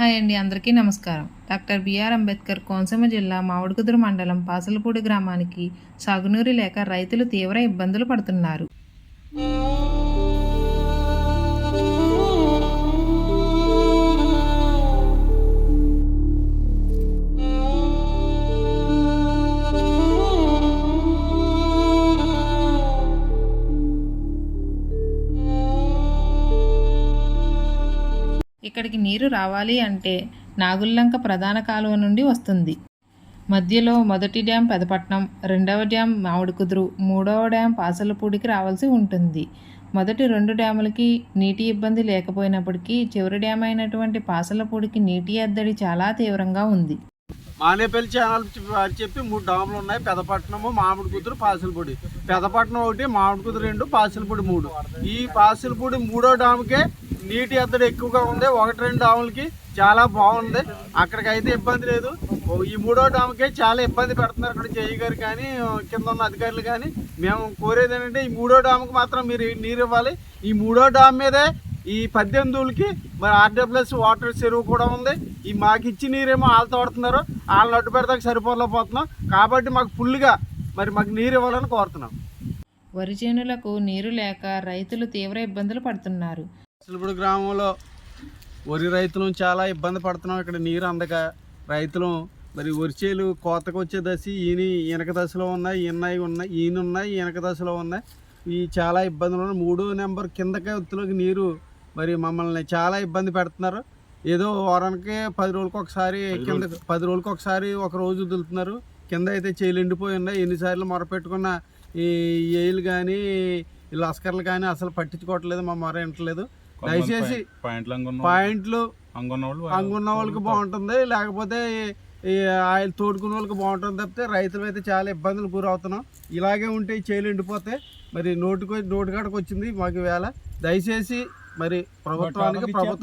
Hi అండి, అందరికీ నమస్కారం. డాక్టర్ బిఆర్ అంబేద్కర్ కోనసీమ జిల్లా మామిడికుదురు మండలం పాసలపూడి గ్రామానికి సాగునీరు లేక రైతులు తీవ్ర ఇబ్బందులు పడుతున్నారు. ఇక్కడికి నీరు రావాలి అంటే నాగుల్లంక ప్రధాన కాలువ నుండి వస్తుంది. మధ్యలో మొదటి డ్యాం పెదపట్నం, రెండవ డ్యాం మామిడికుదురు, మూడవ డ్యాం పాసలపూడికి రావాల్సి ఉంటుంది. మొదటి 2 డ్యాములకి నీటి ఇబ్బంది లేకపోయినప్పటికీ చివరి డ్యాం అయినటువంటి పాసలపూడికి నీటి ఎద్దడి చాలా తీవ్రంగా ఉంది. మానేపల్లి ఛానల్ చెప్పి 3 డ్యాములు ఉన్నాయి. పెదపట్నము, మామిడికుదురు, పాసలపూడి. పెదపట్నం 1, మామిడికుదురు 2, పాసలపూడి 3. ఈ పాసలపూడి 3వ డ్యాముకే నీటి ఎద్దడి ఎక్కువగా ఉంది. 1-2 డ్యాములకి చాలా బాగుంది, అక్కడికైతే ఇబ్బంది లేదు. ఈ 3వ డ్యాముకే చాలా ఇబ్బంది పెడుతున్నారు అక్కడ జేఈ గారు కానీ కింద ఉన్న అధికారులు కానీ. మేము కోరేది ఏంటంటే ఈ 3వ డ్యాముకి మాత్రం మీరు నీరు ఇవ్వాలి. ఈ 3వ డ్యామ్ మీదే ఈ 18కి మరి ఆర్డబ్ల్యూఎస్ వాటర్ చెరువు కూడా ఉంది. ఈ మాకు ఇచ్చి నీరేమో వాళ్ళు తోడుతున్నారు, వాళ్ళని అడ్డు పెడతాకి సరిపోలేకపోతున్నాం. కాబట్టి మాకు ఫుల్గా మరి మాకు నీరు ఇవ్వాలని కోరుతున్నాం. వరి చేనులకు నీరు లేక రైతులు తీవ్ర ఇబ్బందులు పడుతున్నారు. పాసలపూడి గ్రామంలో వరి రైతులు చాలా ఇబ్బంది పడుతున్నాం. ఇక్కడ నీరు అందక రైతులు మరి వరిచేలు కోతకు వచ్చే దశ ఈయనక దశలో ఉన్నాయి, ఈయనున్నాయి వెనక దశలో ఉన్నాయి. ఈ చాలా ఇబ్బందులు ఉన్నాయి. 3వ నెంబర్ కిందకే ఎత్తులోకి నీరు మరి మమ్మల్ని చాలా ఇబ్బంది పెడుతున్నారు. ఏదో వారానికి 10 రోజులకు ఒకసారి కింద 10 రోజులకు ఒకసారి ఒక రోజు వదులుతున్నారు. కింద అయితే చేలు ఎండిపోయి ఉన్నాయి. ఎన్నిసార్లు మొరపెట్టుకున్న ఈ ఏళ్ళు కానీ ఈ లస్కర్లు కానీ అసలు పట్టించుకోవట్లేదు, మా మొర వింటలేదు. దయచేసి పాయింట్లు అంగున్న వాళ్ళకి బాగుంటుంది, లేకపోతే ఈ ఆయిల్ తోడుకున్న వాళ్ళకి బాగుంటుంది తప్పితే రైతులు అయితే చాలా ఇబ్బందులు గురవుతున్నాం. ఇలాగే ఉంటే ఈ చేలు ఎండిపోతే మరి నోటికాడకు వచ్చింది మాకు వేళ. దయచేసి మరి ప్రభుత్వ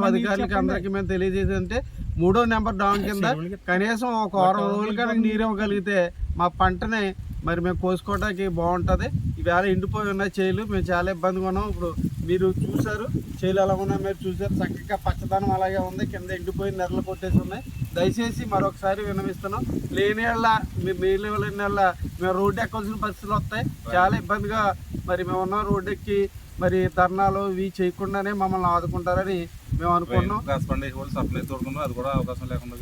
అధికారులకి అందరికీ మేము తెలియజేది అంటే 3వ నెంబర్ డామ్ కింద కనీసం ఒక 6 రోజుల కన్నా నీరు ఇవ్వగలిగితే మా పంటని మరి మేము కోసుకోవడానికి బాగుంటుంది. ఈవేళ ఎండిపోయి ఉన్న చేలు మేము చాలా ఇబ్బందిగా ఉన్నాం. ఇప్పుడు మీరు చూసారు చేలు ఎలా ఉన్నాయి, మీరు చూసారు చక్కగా పచ్చదనం అలాగే ఉంది, కింద ఎండిపోయి నెరలు కొట్టేసి ఉన్నాయి. దయచేసి మరొకసారి విన్నవిస్తున్నాం, లేని వాళ్ళ మీరు లేని వాళ్ళ మేము రోడ్డు ఎక్కాల్సిన పరిస్థితులు వస్తాయి. చాలా ఇబ్బందిగా మరి మేము ఉన్నాం. రోడ్డు ఎక్కి మరి ధర్నాలు ఇవి చేయకుండానే మమ్మల్ని ఆదుకుంటారని మేము అనుకున్నాం. సప్లై తోడుకున్నాం, అది కూడా అవకాశం లేకుండా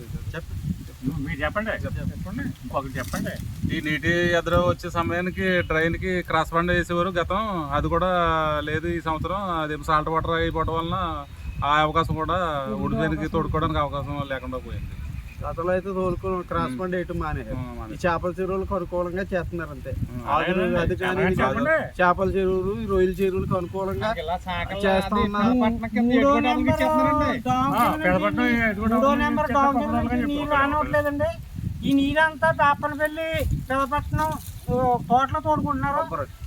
చెప్పండి. ఈ నీటి ఎదురు వచ్చే సమయానికి ట్రైన్కి క్రాస్ బండ్ వేసేవారు గతం, అది కూడా లేదు ఈ సంవత్సరం. అది సాల్ట్ వాటర్ అయిపోవడం వలన ఆ అవకాశం కూడా ఉడిదానికి తోడుకోవడానికి అవకాశం లేకుండా పోయింది. గతంలో అయితే తోలుకుని క్రాస్ బండ్ వేయటం మానేది. ఈ చేపల చెరువులకు అనుకూలంగా చేస్తున్నారు అంతే. అది కానీ చేపల చెరువులు, రొయ్యల చెరువులకు అనుకూలంగా చేస్తా ఉన్నారు. ఈ నీరంతా దాపనపల్లి పెదపట్నం తోటలో తోడుకుంటున్నారు.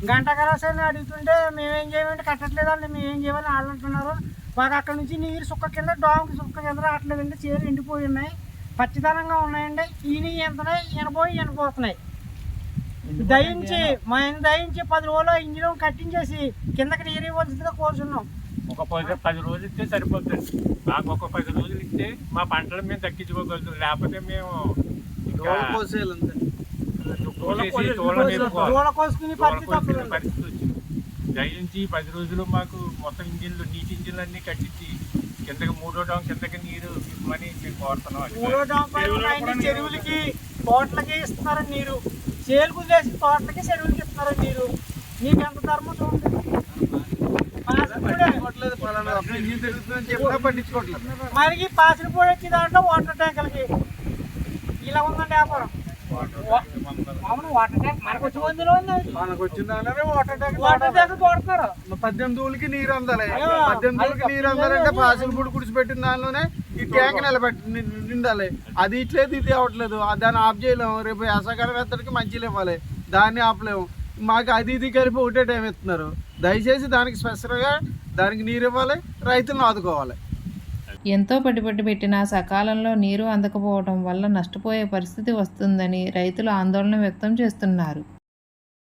గంట కరాసని అడుగుతుంటే మేమేం చేయమంటే కట్టట్లేదండి, మేమేం చేయమని వాళ్ళు అంటున్నారు. మాకు అక్కడ నుంచి నీరు సుక్క కింద డాంకి సుక్క కింద రావట్లేదండి. చీరలు ఎండిపోయి ఉన్నాయి, పచ్చిదనంగా ఉన్నాయండి. ఎంతున్నాయి ఎనపోతున్నాయి. దయించి 10 రోజులు ఇంజిన్ కట్టించేసి కిందకి నీరు ఇవ్వాల్సిందిగా కోరుచున్నాం. ఒక 10 రోజులు ఇస్తే సరిపోతుంది. మాకు ఒక 10 రోజులు ఇస్తే మా పంటలు మేము దక్కించుకోగలుగుతాం. లేకపోతే మేము కోసుకునే పరిస్థితి వచ్చింది. దయించి 10 రోజులు మాకు మొత్తం నీటి ఇంజిన్లు అన్నీ కట్టించి కిందకి 3వ డాం కిందకి నీరు ఇవ్వమని మేము కోరుతున్నాం. 3వ డాం చెరువులకి తోటలకి ఇస్తున్నారు నీరు, చేలు కుదిలేసి తోటలకి చెరువులకి ఇస్తున్నారు నీరు. నీకు ఎంత ధర్మం చూడండి. మనకి పాసినపూడి వచ్చి దాంట్లో వాటర్ ట్యాంకులకి ఇలా ఉందండి వ్యాపారం. అవును, వాటర్ ట్యాంక్ మనకు వచ్చి వచ్చిన దానిలోనే వాటర్ ట్యాంక్ తోడుతున్నారు. 18కి నీరు అందాలి. 18కి నీరు అందాలంటే పాసలపూడి కుడిచిపెట్టిన దానిలోనే ఈ ట్యాంక్ నిండాలి. అది ఇట్లేదు, ఇది అవ్వట్లేదు. దాన్ని ఆఫ్ చేయలేము. రేపు వేసవకాలం ఎత్తడికి మంచిలు ఇవ్వాలి, దాన్ని ఆపలేము. మాకు అది ఇది కలిపి ఒకటే టైం ఇస్తున్నారు. దయచేసి దానికి స్పెషల్గా దానికి నీరు ఇవ్వాలి, రైతులను ఆదుకోవాలి. ఎంతో పట్టుబట్టి పెట్టినా సకాలంలో నీరు అందకపోవడం వల్ల నష్టపోయే పరిస్థితి వస్తుందని రైతులు ఆందోళన వ్యక్తం చేస్తున్నారు.